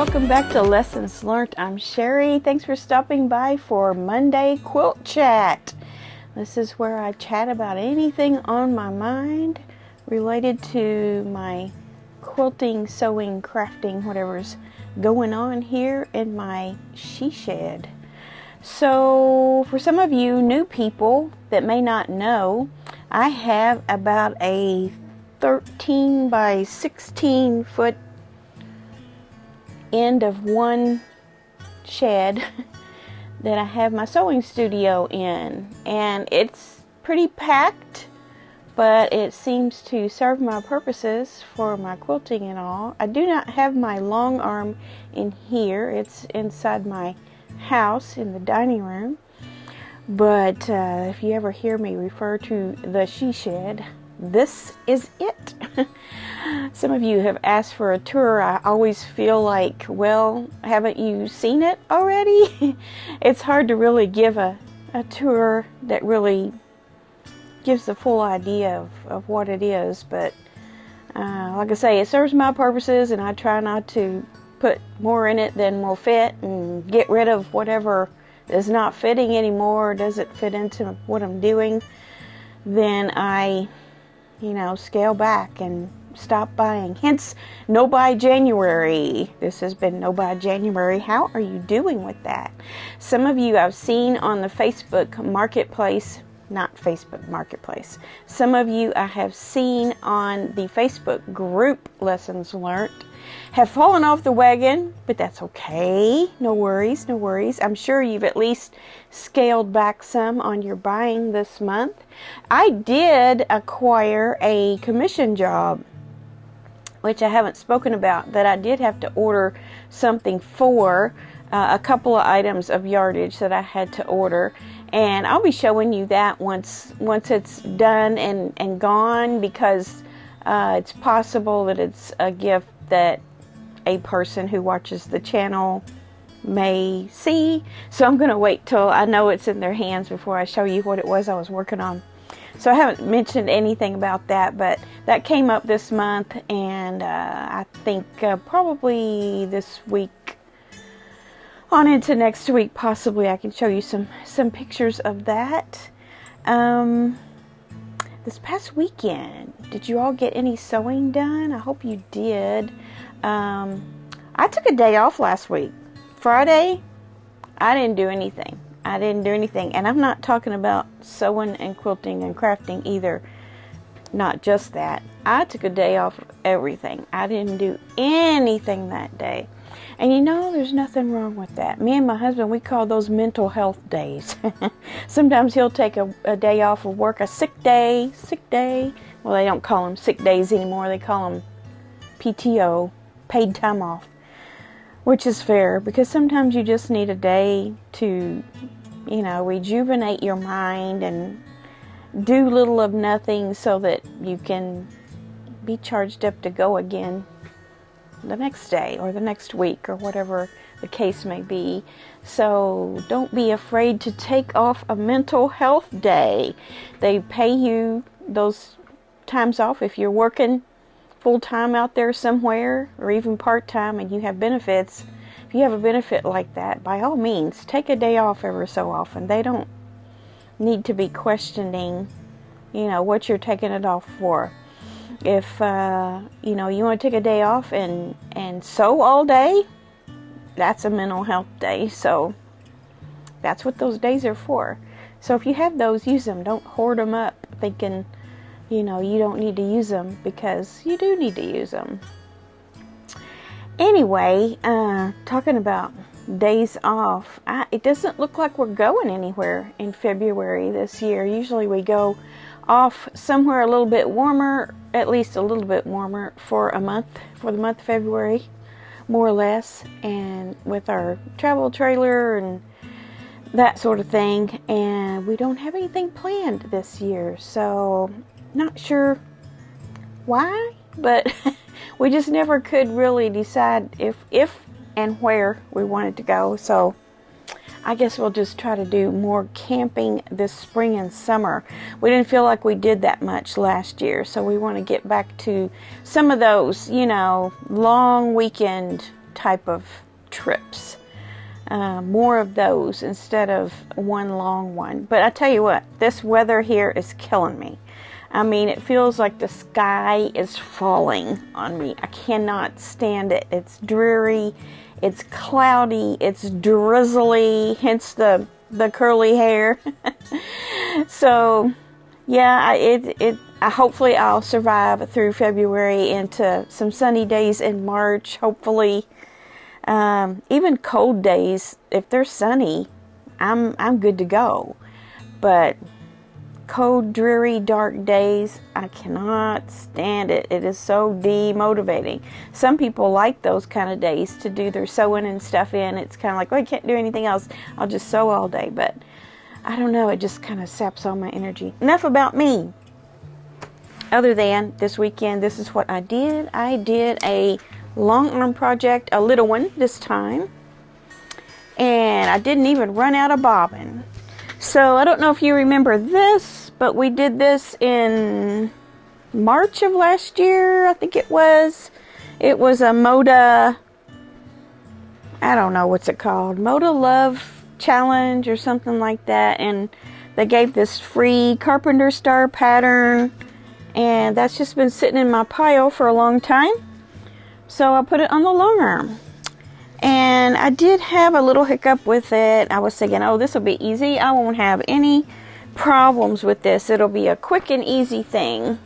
welcome back to Lessons Learned. I'm Sherry. Thanks for stopping by for Monday Quilt Chat. This is where I chat about anything on my mind related to my quilting, sewing, crafting, whatever's going on here in my she shed. So for some of you new people that may not know, I have about a 13 by 16 foot end of one shed that I have my sewing studio in, and it's pretty packed, but it seems to serve my purposes for my quilting and all. I do not have my long arm in here. It's inside my house in the dining room, but if you ever hear me refer to the she shed, this is it. Some of you have asked for a tour. I always feel like, well, haven't you seen it already? It's hard to really give a tour that really gives the full idea of what it is, but like I say, it serves my purposes, and I try not to put more in it than will fit and get rid of whatever is not fitting anymore, doesn't fit into what I'm doing. Then I scale back and stop buying. Hence, no buy January. This has been no buy January. How are you doing with that? Some of you I've seen on the Facebook Marketplace, not Facebook Marketplace. Some of you I have seen on the Facebook group Lessons Learned have fallen off the wagon, but that's okay. No worries, no worries. I'm sure you've at least scaled back some on your buying this month. I did acquire a commission job, which I haven't spoken about, that I did have to order something for, a couple of items of yardage that I had to order. And I'll be showing you that once it's done and gone, because it's possible that it's a gift that a person who watches the channel may see. So I'm going to wait till I know it's in their hands before I show you what it was I was working on. So I haven't mentioned anything about that, but that came up this month, and I think probably this week on into next week, possibly I can show you some pictures of that. This past weekend, did you all get any sewing done? I hope you did. I took a day off last week. Friday, I didn't do anything. And I'm not talking about sewing and quilting and crafting either. Not just that. I took a day off of everything. I didn't do anything that day. And there's nothing wrong with that. Me and my husband, we call those mental health days. Sometimes he'll take a day off of work, a sick day. Well, they don't call them sick days anymore. They call them PTO, paid time off, which is fair, because sometimes you just need a day to, rejuvenate your mind and do little of nothing so that you can be charged up to go again the next day or the next week or whatever the case may be. So don't be afraid to take off a mental health day. They pay you those times off if you're working full-time out there somewhere, or even part-time, and you have benefits. If you have a benefit like that, by all means, take a day off ever so often. They don't need to be questioning, what you're taking it off for. If, you want to take a day off and sew all day, that's a mental health day. So that's what those days are for. So if you have those, use them. Don't hoard them up thinking, you don't need to use them, because you do need to use them. Anyway, talking about days off, it doesn't look like we're going anywhere in February this year. Usually we go off somewhere a little bit warmer, at least a little bit warmer for the month of February, more or less, and with our travel trailer and that sort of thing. And we don't have anything planned this year, so not sure why, but we just never could really decide if and where we wanted to go. So I guess we'll just try to do more camping this spring and summer. We didn't feel like we did that much last year, so we want to get back to some of those, long weekend type of trips. More of those instead of one long one. But I tell you what, this weather here is killing me. I mean, it feels like the sky is falling on me. I cannot stand it. It's dreary, it's cloudy, it's drizzly, hence the curly hair. So, yeah, hopefully I'll survive through February into some sunny days in March, hopefully. Even cold days, if they're sunny, I'm good to go. But cold, dreary, dark days, I cannot stand it. It is so demotivating. Some people like those kind of days to do their sewing and stuff in. It's kind of like, well, I can't do anything else. I'll just sew all day. But I don't know. It just kind of saps all my energy. Enough about me. Other than this weekend, this is what I did. I did a long arm project, a little one this time. And I didn't even run out of bobbin. So I don't know if you remember this, but we did this in March of last year, I think it was. It was a Moda, I don't know what's it called, Moda Love Challenge or something like that. And they gave this free Carpenter Star pattern. And that's just been sitting in my pile for a long time. So I put it on the long arm. And I did have a little hiccup with it. I was thinking, oh, this will be easy. I won't have any problems with this. It'll be a quick and easy thing.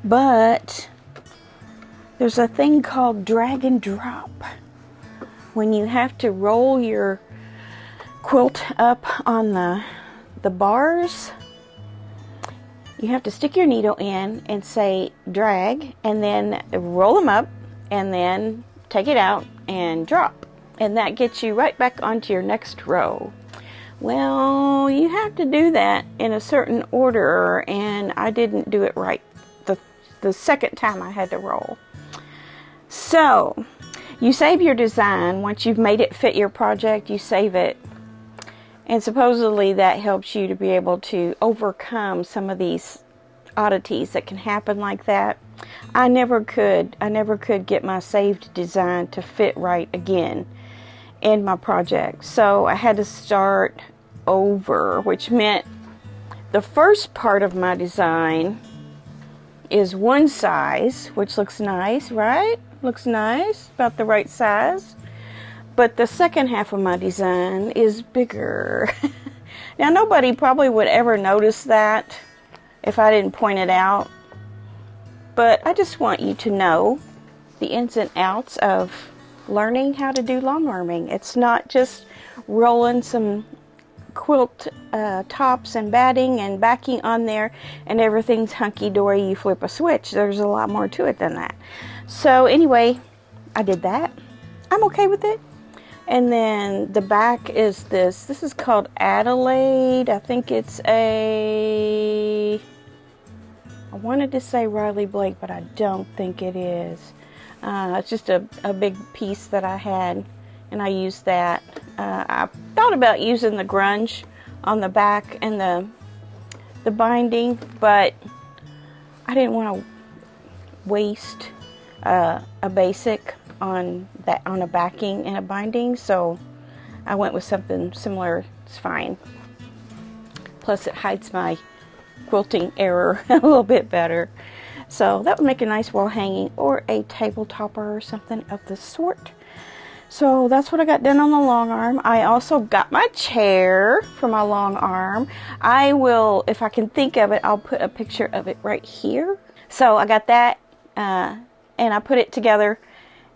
But there's a thing called drag and drop. When you have to roll your quilt up on the bars, you have to stick your needle in and say drag, and then roll them up, and then take it out and drop, and that gets you right back onto your next row. Well, you have to do that in a certain order, and I didn't do it right the second time I had to roll. So you save your design. Once you've made it fit your project, you save it, and supposedly that helps you to be able to overcome some of these oddities that can happen like that. I never could get my saved design to fit right again in my project. So I had to start over, which meant the first part of my design is one size, which looks nice, right? Looks nice, about the right size. But the second half of my design is bigger. Now, nobody probably would ever notice that if I didn't point it out. But I just want you to know the ins and outs of learning how to do long arming. It's not just rolling some quilt tops and batting and backing on there and everything's hunky-dory, you flip a switch. There's a lot more to it than that. So anyway, I did that. I'm okay with it. And then the back is this. This is called Adelaide. I think it's I wanted to say Riley Blake, but I don't think it is. It's just a big piece that I had, and I used that. I thought about using the grunge on the back and the binding, but I didn't want to waste a basic on a backing and a binding, so I went with something similar. It's fine. Plus, it hides my quilting error a little bit better. So that would make a nice wall hanging or a table topper or something of the sort. So that's what I got done on the long arm. I also got my chair for my long arm. I will, if I can think of it, I'll put a picture of it right here. So I got that and I put it together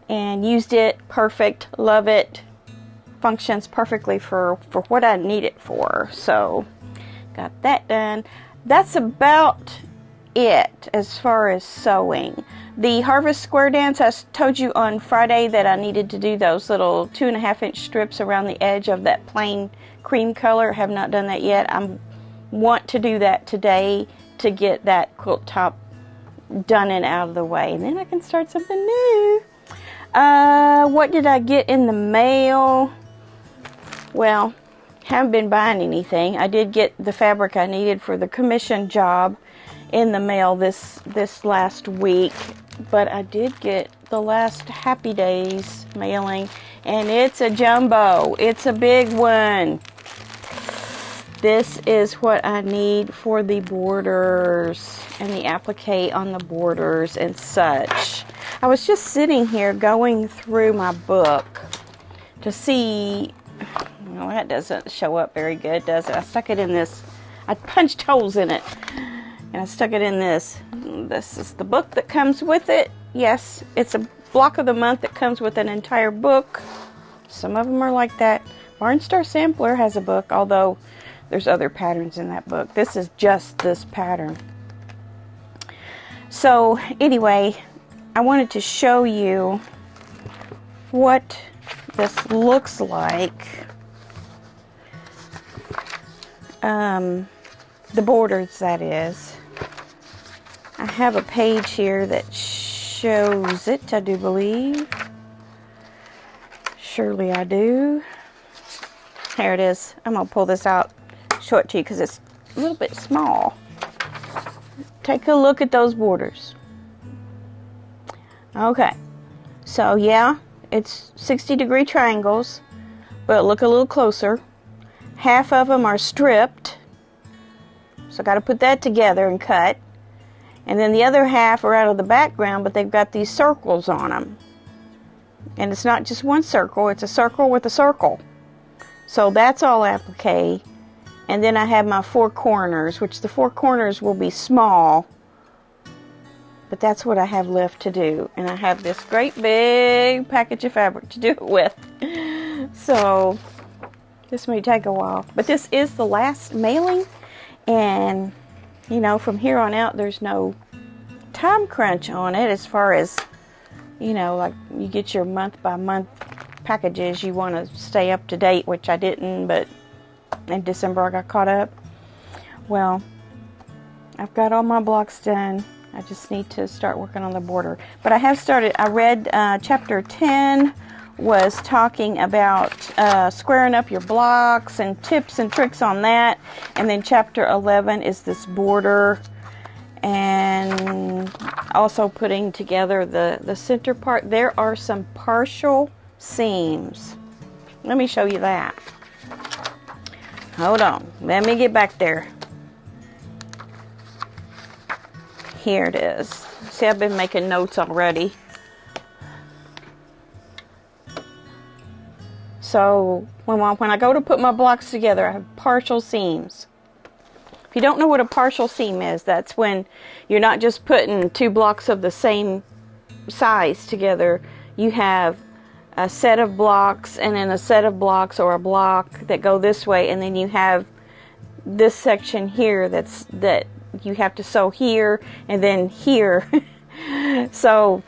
and used it. Perfect. Love it. Functions perfectly for what I need it for. So got that done. That's about it as far as sewing. The Harvest Square Dance, I told you on Friday that I needed to do those little 2.5-inch strips around the edge of that plain cream color. I have not done that yet. I want to do that today to get that quilt top done and out of the way. And then I can start something new. What did I get in the mail? Well, haven't been buying anything. I did get the fabric I needed for the commission job in the mail this last week, but I did get the last Happy Days mailing, and it's a jumbo. It's a big one. This is what I need for the borders and the applique on the borders and such. I was just sitting here going through my book to see. Well, that doesn't show up very good, does it? I stuck it in this. I punched holes in it, and I stuck it in this. This is the book that comes with it. Yes, it's a block of the month that comes with an entire book. Some of them are like that. Barnstar Sampler has a book, although there's other patterns in that book. This is just this pattern. So anyway, I wanted to show you what this looks like. The borders, that is. I have a page here that shows it, I do believe. Surely I do. There it is. I'm going to pull this out, show it to you because it's a little bit small. Take a look at those borders. Okay. So, yeah, it's 60-degree triangles, but look a little closer. Half of them are stripped. So I got to put that together and cut. And then the other half are out of the background, but they've got these circles on them. And it's not just one circle, it's a circle with a circle. So that's all applique. And then I have my 4 corners, which the 4 corners will be small. But that's what I have left to do. And I have this great big package of fabric to do it with. So this may take a while. But this is the last mailing. And, you know, from here on out, there's no time crunch on it as far as, you know, like you get your month-by-month packages. You want to stay up to date, which I didn't, but in December I got caught up. Well, I've got all my blocks done. I just need to start working on the border. But I have started. I read chapter 10 was talking about squaring up your blocks and tips and tricks on that. And then chapter 11 is this border and also putting together the center part. There are some partial seams. Let me show you that. Hold on. Let me get back there. Here it is. See, I've been making notes already. So when I go to put my blocks together, I have partial seams. If you don't know what a partial seam is, that's when you're not just putting 2 blocks of the same size together. You have a set of blocks and then a set of blocks or a block that go this way, and then you have this section here that you have to sew here and then here. So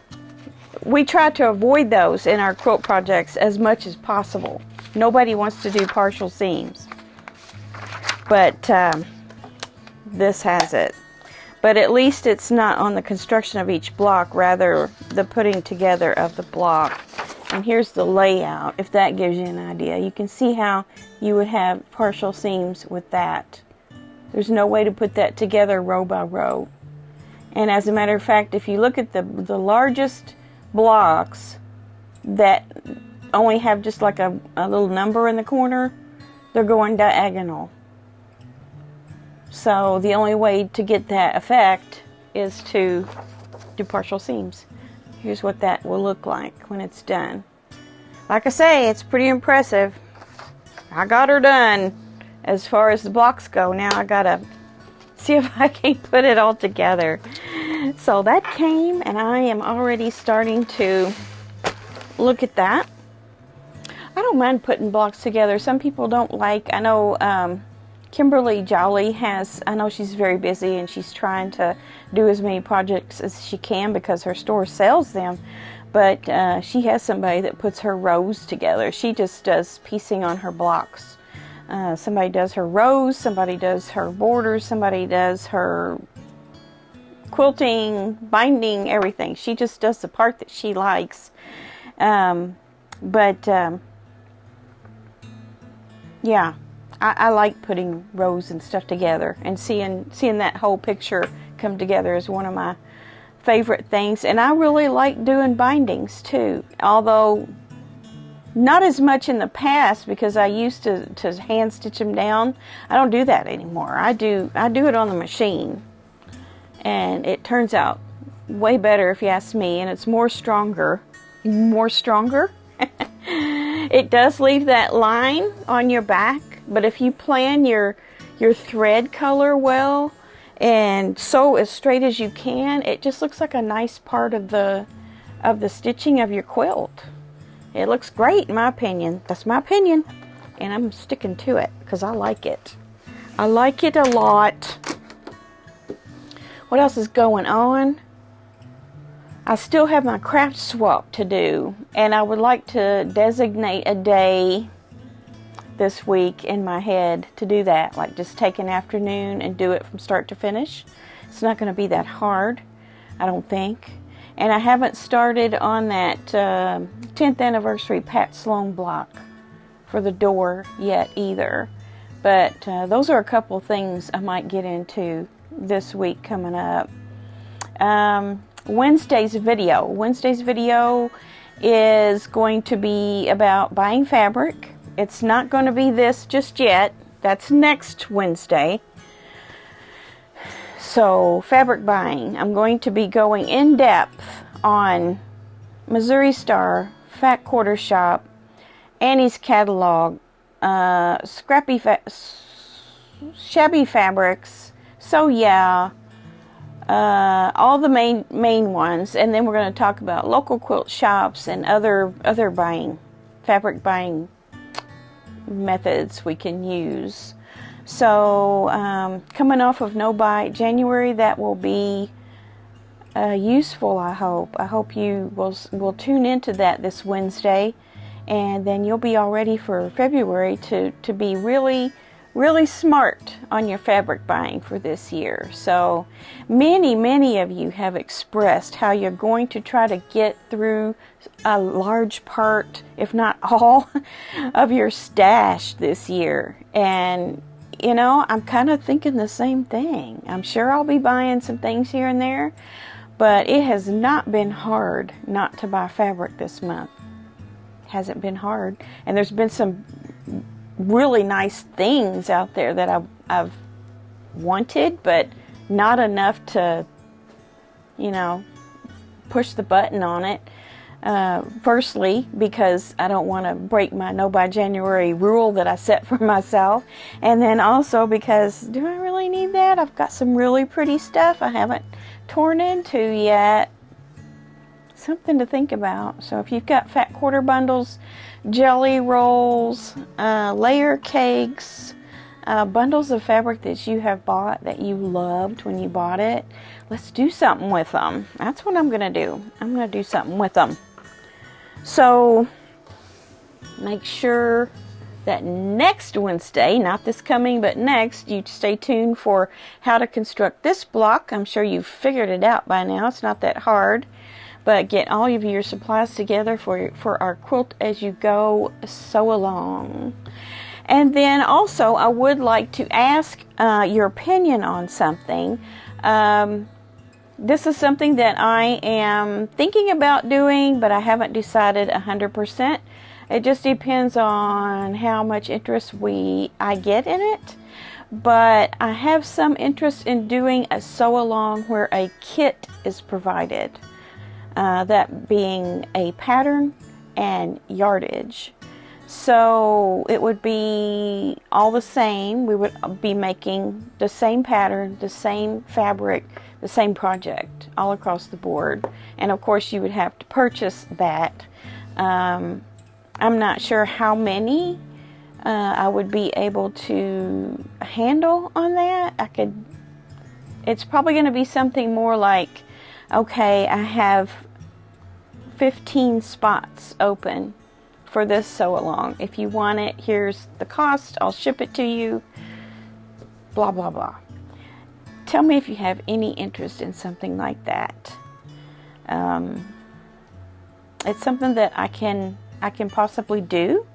we try to avoid those in our quilt projects as much as possible. Nobody wants to do partial seams. But this has it. But at least it's not on the construction of each block, rather the putting together of the block. And here's the layout, if that gives you an idea. You can see how you would have partial seams with that. There's no way to put that together row by row. And as a matter of fact, if you look at the largest blocks that only have just like a little number in the corner, they're going diagonal. So the only way to get that effect is to do partial seams. Here's what that will look like when it's done. Like I say, it's pretty impressive. I got her done as far as the blocks go. Now I gotta see if I can put it all together. So that came, and I am already starting to look at that. I don't mind putting blocks together. Some people don't like. I know Kimberly Jolly has, I know she's very busy and she's trying to do as many projects as she can because her store sells them. But she has somebody that puts her rows together. She just does piecing on her blocks. Somebody does her rows, somebody does her borders, somebody does her quilting, binding, everything. She just does the part that she likes. Yeah, I like putting rows and stuff together and seeing that whole picture come together is one of my favorite things. And I really like doing bindings too, although not as much in the past, because I used to hand stitch them down. I don't do that anymore. I do it on the machine, and it turns out way better if you ask me, and it's more stronger. It does leave that line on your back, but if you plan your thread color well and sew as straight as you can, it just looks like a nice part of the stitching of your quilt. It looks great in my opinion. That's my opinion, and I'm sticking to it because I like it. I like it a lot. What else is going on? I still have my craft swap to do, and I would like to designate a day this week in my head to do that. Like just take an afternoon and do it from start to finish. It's not going to be that hard, I don't think. And I haven't started on that 10th anniversary Pat Sloan block for the door yet either. But those are a couple of things I might get into this week coming up. Wednesday's video is going to be about buying fabric. It's not going to be this just yet. That's next Wednesday. So, fabric buying. I'm going to be going in depth on Missouri Star, Fat Quarter Shop, Annie's Catalog, Shabby Fabrics, So Yeah, all the main ones, and then we're going to talk about local quilt shops and other fabric buying methods we can use. So coming off of No Bite January, that will be useful. I hope you will tune into that this Wednesday, and then you'll be all ready for February to be really smart on your fabric buying for this year. So many of you have expressed how you're going to try to get through a large part, if not all, of your stash this year. And you know, I'm kind of thinking the same thing. I'm sure I'll be buying some things here and there, but it has not been hard not to buy fabric this month. It hasn't been hard. And there's been some really nice things out there that I've wanted, but not enough to, you know, push the button on it. Firstly, because I don't want to break my No Buy January rule that I set for myself, and then also because, do I really need that? I've got some really pretty stuff I haven't torn into yet. Something to think about. So if you've got fat quarter bundles, jelly rolls, layer cakes, bundles of fabric that you have bought that you loved when you bought it, let's do something with them. That's what I'm going to do. I'm going to do something with them. So make sure that next Wednesday, not this coming, but next, you stay tuned for how to construct this block. I'm sure you've figured it out by now. It's not that hard. But get all of your supplies together for our quilt as you go sew along. And then also, I would like to ask your opinion on something. This is something that I am thinking about doing, but I haven't decided 100%. It just depends on how much interest I get in it. But I have some interest in doing a sew along where a kit is provided. That being a pattern and yardage. So it would be all the same. We would be making the same pattern, the same fabric, the same project all across the board. And of course you would have to purchase that. I'm not sure how many I would be able to handle on that. It's probably going to be something more like, okay, I have 15 spots open for this sew along. If you want it, here's the cost. I'll ship it to you. Blah, blah, blah. Tell me if you have any interest in something like that. It's something that I can possibly do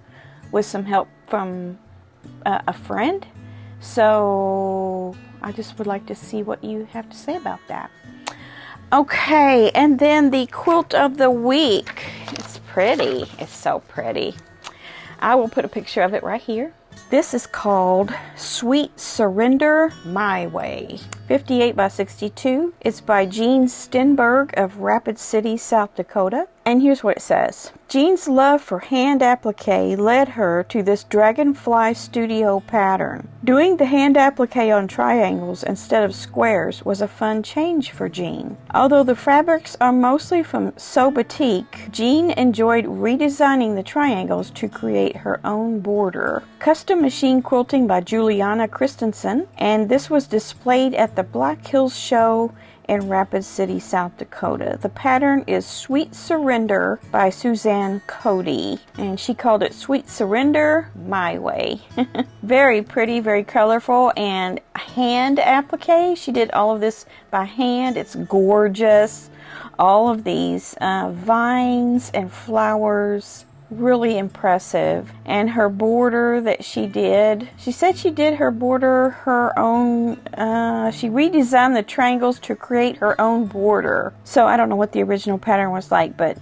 with some help from a friend. So I just would like to see what you have to say about that. Okay, and then the quilt of the week. It's pretty. It's so pretty. I will put a picture of it right here. This is called Sweet Surrender My Way. 58 by 62. It's by Jean Stenberg of Rapid City, South Dakota. And here's what it says. Jean's love for hand applique led her to this Dragonfly Studio pattern. Doing the hand applique on triangles instead of squares was a fun change for Jean. Although the fabrics are mostly from So Batik, Jean enjoyed redesigning the triangles to create her own border. Custom machine quilting by Juliana Christensen, and this was displayed at the Black Hills Show in Rapid City, South Dakota. The pattern is Sweet Surrender by Suzanne Cody, and she called it Sweet Surrender My Way. Very pretty, very colorful, and hand applique. She did all of this by hand. It's gorgeous. All of these vines and flowers. Really impressive. And her border that she did, she said she did her border her own, she redesigned the triangles to create her own border. So I don't know what the original pattern was like, but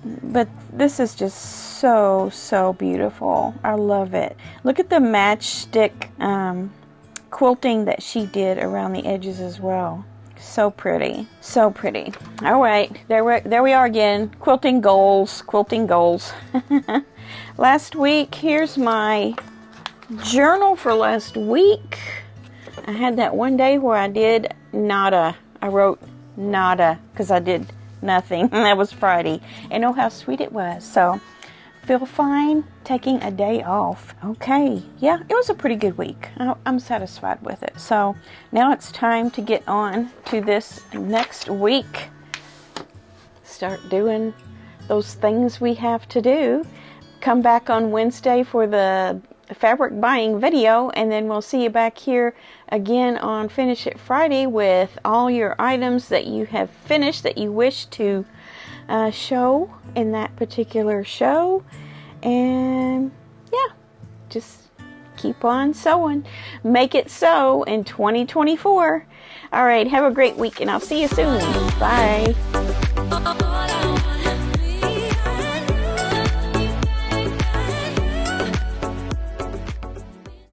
this is just so beautiful. I love it. Look at the matchstick quilting that she did around the edges as well. So pretty. So pretty. All right, there we are again. Quilting goals. Last week, here's my journal for last week. I had that one day where I did nada. I wrote nada because I did nothing. That was Friday. And oh, how sweet it was. So, feel fine taking a day off. Okay, yeah, it was a pretty good week. I'm satisfied with it. So, now it's time to get on to this next week. Start doing those things we have to do. Come back on Wednesday for the fabric buying video, and then we'll see you back here again on Finish It Friday with all your items that you have finished that you wish to show in that particular show. And yeah, just keep on sewing. Make it sew in 2024. All right, have a great week, and I'll see you soon. Bye.